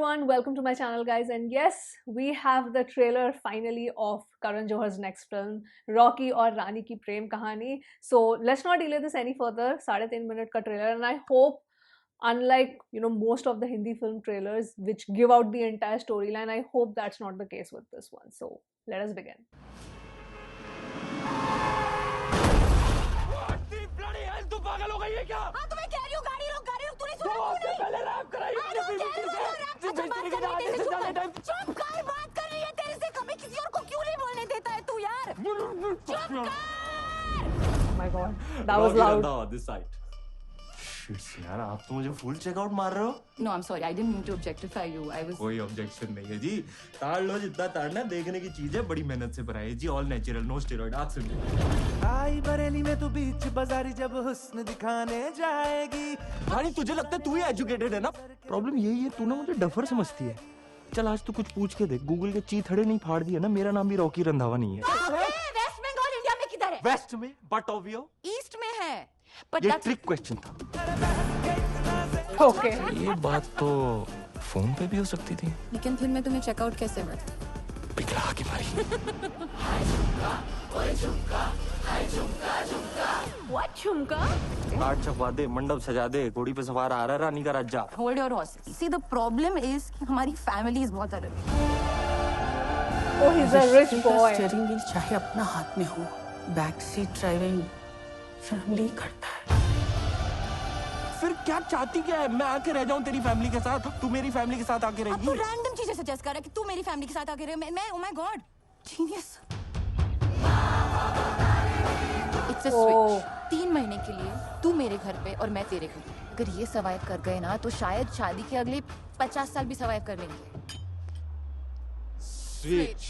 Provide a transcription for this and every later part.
everyone, welcome to my channel guys, and yes, we have the trailer finally of Karan Johar's next film, Rocky और रानी की प्रेम कहानी. So let's not delay this any further. 3.5 minute का trailer, and I hope, unlike most of the Hindi film trailers which give out the entire storyline, I hope that's not the case with this one. So let us begin. तू पागल हो गई है क्या? हाँ तो मैं कह रही हूँ गाड़ी रोक तूने सुना दो हफ्ते पहले रैप कराई मैंने फिल्म से। चुप कर, बात कर रही है तेरे से, कभी किसी और को क्यों नहीं बोलने देता है तू यार? चुप कर! My God, that was loud. This side. यार आप तो मुझे फुल चेकआउट मार रहे हो. No, I'm sorry, I didn't mean to objectify you. I was. कोई ऑब्जेक्शन नहीं है जी. ताड़ लो जितना ताड़ना, देखने की चीज है, बड़ी मेहनत से बनाई है जी. All natural, no steroid. आज सुनिए. आई बरेली में तू बीच बाजारी जब हुस्न दिखाने जाएगी. भाई तुझे लगता है तू ही एजुकेटेड है ना? प्रॉब्लम यही है, तू ना मुझे डफर समझती है. चल आज तू कुछ पूछ के देख. गूगल के चीथड़े नहीं फाड़ दिए ना, मेरा नाम भी रॉकी रंधावा नहीं है. वेस्ट बंगाल इंडिया में किधर है? वेस्ट में, बट ऑब्वियो. ईस्ट में है. But ये that's... ट्रिक क्वेश्चन था. Okay. ये बात तो फोन पे भी हो सकती थी. लेकिन फिर मैं तुम्हें चेकआउट कैसे बता? पिघला के मारी. What झुमका? कार्ड छपवा दे, मंडप सजा दे, घोड़ी पे सवार आ रहा है रानी का राजा. Hold your horses. See, the problem is कि हमारी फैमिली is बहुत अलग. Oh, he's a rich boy. Steering wheel चाहे अपना हाथ में हो, बैक सीट ड्राइविंग फैमिली करता है. फिर क्या चाहती क्या है? मैं आके रह जाऊं तेरी फैमिली के साथ, तू मेरी फैमिली के साथ आके अब रहेगी. तू रैंडम चीजें सजेस्ट कर रहा है कि तू मेरी फैमिली के साथ आके रहे. मैं oh my god, genius. It's a switch. 3 महीने के लिए तू मेरे घर पे और मैं तेरे घर पे. अगर ये सर्वाइव कर गए ना तो शायद शादी के अगले 50 साल भी सर्वाइव कर लेंगे. स्विच.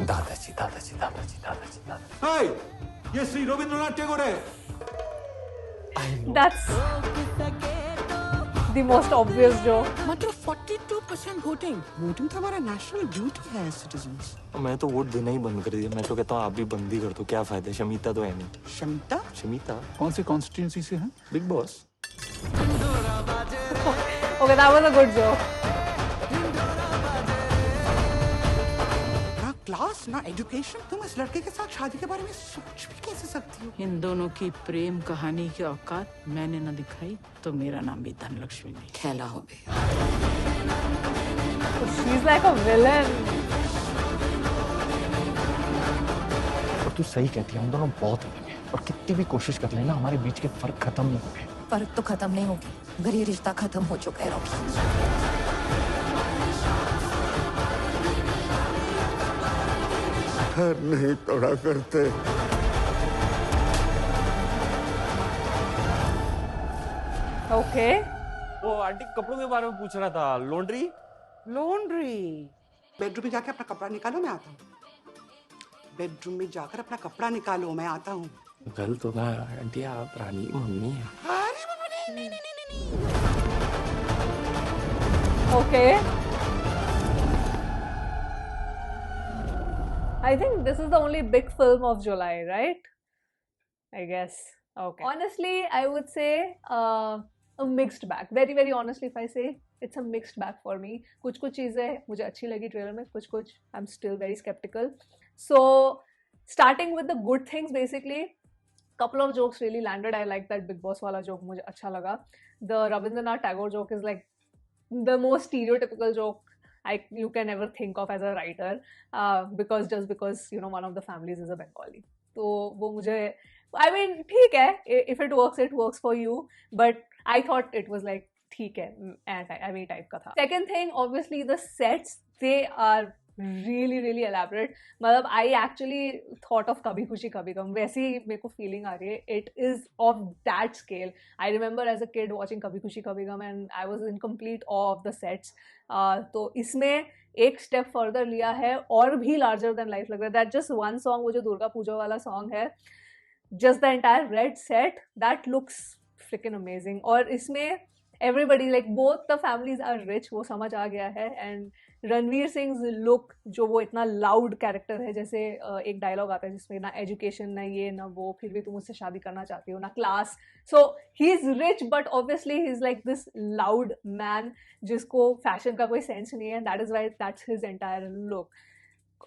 दादाजी दादाजी दादाजी दादाजी दादाजी. हाय, ये श्री रविंद्रनाथ टैगोर है. That's the most obvious joke. मात्र 42% वोटिंग तो हमारा नेशनल ड्यूटी है सिटीजंस. मैं तो वोट देना ही बंद कर दिया. मैं तो कहता हूँ आप भी बंद ही कर दो. क्या फायदा? शमीता तो है नहीं. शमिता शमीता कौन सी कॉन्स्टिट्यूंसी से है? Big boss. Okay, that was a good joke. ना क्लास ना एजुकेशन, तुम इस लड़के के साथ शादी के बारे में सोच भी कैसे सकती हो? इन दोनों की प्रेम कहानी की औकात मैंने न दिखाई तो मेरा नाम भी धनलक्ष्मी नहीं. खेला हो गया. She's like a villain. और तू सही कहती है, हम दोनों बहुत अलग हैं और कितनी भी कोशिश कर लेना हमारे बीच के फर्क खत्म नहीं होंगे. फर्क तो खत्म नहीं होगी अगर ये रिश्ता खत्म हो चुका है रॉकी. नहीं तोड़ा करते. Okay. वो आंटी कपड़ों के बारे में पूछ रहा था. लॉन्ड्री. बेडरूम में जाकर अपना कपड़ा निकालो, मैं आता हूँ. बेडरूम में जाकर अपना कपड़ा निकालो, मैं आता हूँ. गलत होगा आंटी, आप रानी की मम्मी है. अरे बाबा, नहीं. Okay. I think this is the only big film of July, right? I guess. Okay. Honestly, I would say a mixed bag. Very, very honestly, if I say, it's a mixed bag for me. कुछ चीज़ें मुझे अच्छी लगी trailer में, कुछ I'm still very skeptical. So, starting with the good things, basically, couple of jokes really landed. I like that Big Boss वाला joke, मुझे अच्छा लगा. The Rabindranath Tagore joke is like the most stereotypical joke you can ever think of as a writer, because one of the families is a Bengali. तो वो मुझे, I mean, ठीक है, if it works for you, but I thought it was like ठीक है, anti type का था. Second thing, obviously the sets, they are really really elaborate. मतलब I actually thought of कभी खुशी कभी गम, वैसी मेरे को feeling आ रही है. It is of that scale. I remember as a kid watching कभी खुशी कभी गम and I was in complete awe of the sets. तो इसमें एक step further लिया है और भी larger than life लग रहा है. That just one song, वो जो दुर्गा पूजा वाला song है, just the entire red set, that looks freaking amazing. और इसमें everybody, like both the families are rich, वो समझ आ गया है. And रणवीर सिंह लुक, जो वो इतना लाउड कैरेक्टर है, जैसे एक डायलॉग आता है जिसमें ना एजुकेशन ना ये ना वो, फिर भी तुम मुझसे शादी करना चाहती हो, ना class. So he is rich but obviously he is like this loud man जिसको फैशन का कोई सेंस नहीं है. That is why that's his entire look.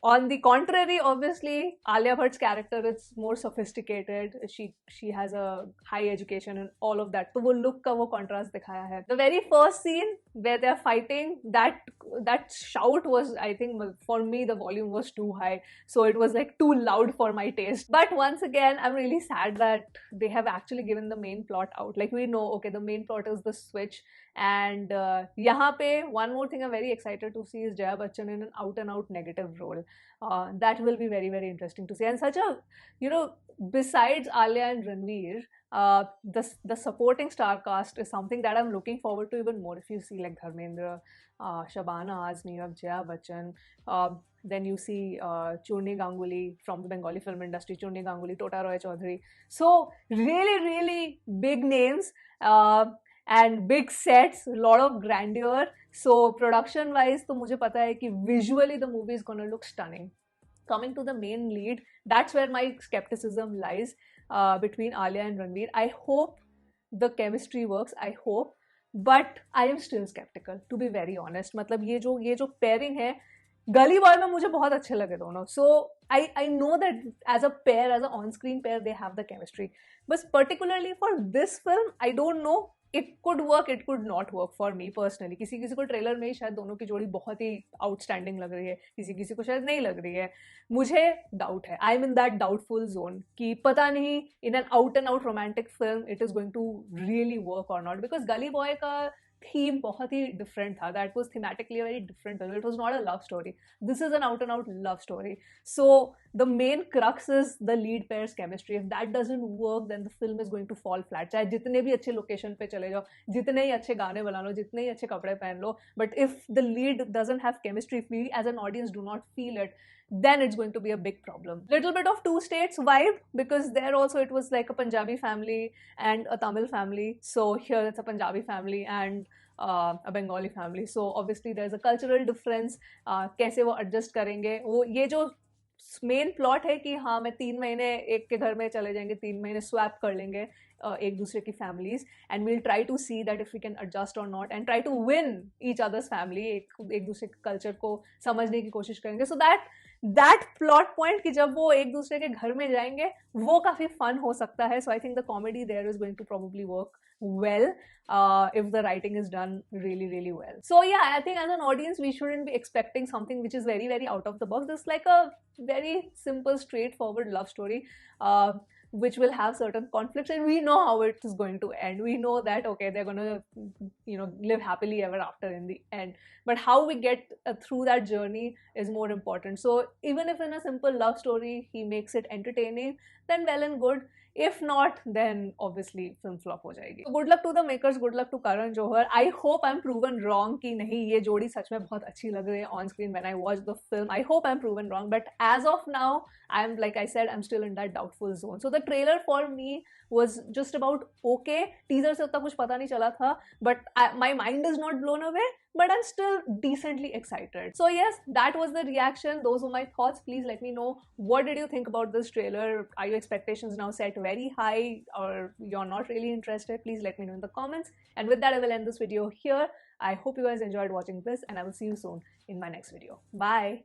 On the contrary, obviously, Alia Bhatt's character is more sophisticated. She has a high education and all of that. So वो look का वो contrast दिखाया है. The very first scene where they are fighting, that shout was, I think, for me the volume was too high. So it was like too loud for my taste. But once again, I'm really sad that they have actually given the main plot out. Like we know, okay, the main plot is the switch. And यहाँ पे one more thing I'm very excited to see is Jaya Bachchan in an out and out negative role. That will be very, very interesting to see. And such a, you know, besides Alia and Ranveer, the supporting star cast is something that I'm looking forward to even more. If you see like Dharmendra, Shabana Azmi, Jaya Bachchan, then you see Churni Ganguly from the Bengali film industry, Churni Ganguly, Tota Roy Chaudhary. So really, really big names. And big sets, a lot of grandeur. So production wise, तो मुझे पता है कि visually the movie is gonna look stunning. Coming to the main lead, that's where my skepticism lies between Alia and Ranveer. I hope the chemistry works. I hope, but I am still skeptical, to be very honest. मतलब ये जो pairing है, गली boy में मुझे बहुत अच्छे लगे दोनों. So I know that as a pair, as an on-screen pair, they have the chemistry. But particularly for this film, I don't know. It could work, it could not work for me personally. किसी को trailer में ही शायद दोनों की जोड़ी बहुत ही outstanding लग रही है, किसी को शायद नहीं लग रही है. मुझे डाउट है. I am in that doubtful zone कि पता नहीं in and out and out romantic film it is going to really work और नॉट. बिकॉज गली बॉय का theme बहुत ही different था. That was thematically a very different film. It was not a love story. This is an out and out love story. So the main crux is the lead pair's chemistry. If that doesn't work, then the film is going to fall flat. चाहे जितने भी अच्छे location पे चले जाओ, जितने ही अच्छे गाने बना लो, जितने ही अच्छे कपड़े पहन लो, but if the lead doesn't have chemistry, if we as an audience do not feel it, then it's going to be a big problem. Little bit of two states vibe, because there also it was like a Punjabi family and a Tamil family. So here it's a Punjabi family and a Bengali family. So obviously there's a cultural difference. कैसे वो adjust करेंगे, वो ये जो main plot है कि हाँ मैं 3 महीने एक के घर में चले जाएंगे, 3 महीने स्वैप कर लेंगे एक दूसरे की families, and we'll try to see that if we can adjust और not and try to win each other's family. एक दूसरे के कल्चर को समझने की कोशिश करेंगे. सो दैट प्लॉट पॉइंट कि जब वो एक दूसरे के घर में जाएंगे वो काफ़ी फन हो सकता है. So I think the comedy there is going to probably work well if the writing is done really, really well. So yeah, I think as an audience we shouldn't be expecting something which is very, very out of the box. This is like a very simple, straightforward love story which will have certain conflicts, and we know how it is going to end. We know that okay, they're going to live happily ever after in the end, but how we get through that journey is more important. So even if in a simple love story he makes it entertaining, then well and good. If not, then obviously film flop हो जाएगी. So good luck to the makers, good luck to Karan Johar. I hope I'm proven wrong कि नहीं ये जोड़ी सच में बहुत अच्छी लग रही है on screen when I watch the film. I hope I'm proven wrong, but as of now, I'm like I said, I'm still in that doubtful zone. So the trailer for me was just about okay. Teaser से उतना कुछ पता नहीं चला था, but my mind is not blown away, but I'm still decently excited. So yes, that was the reaction. Those were my thoughts. Please let me know, what did you think about this trailer? Are your expectations now set very high, or you're not really interested? Please let me know in the comments. And with that, I will end this video here. I hope you guys enjoyed watching this, and I will see you soon in my next video. Bye.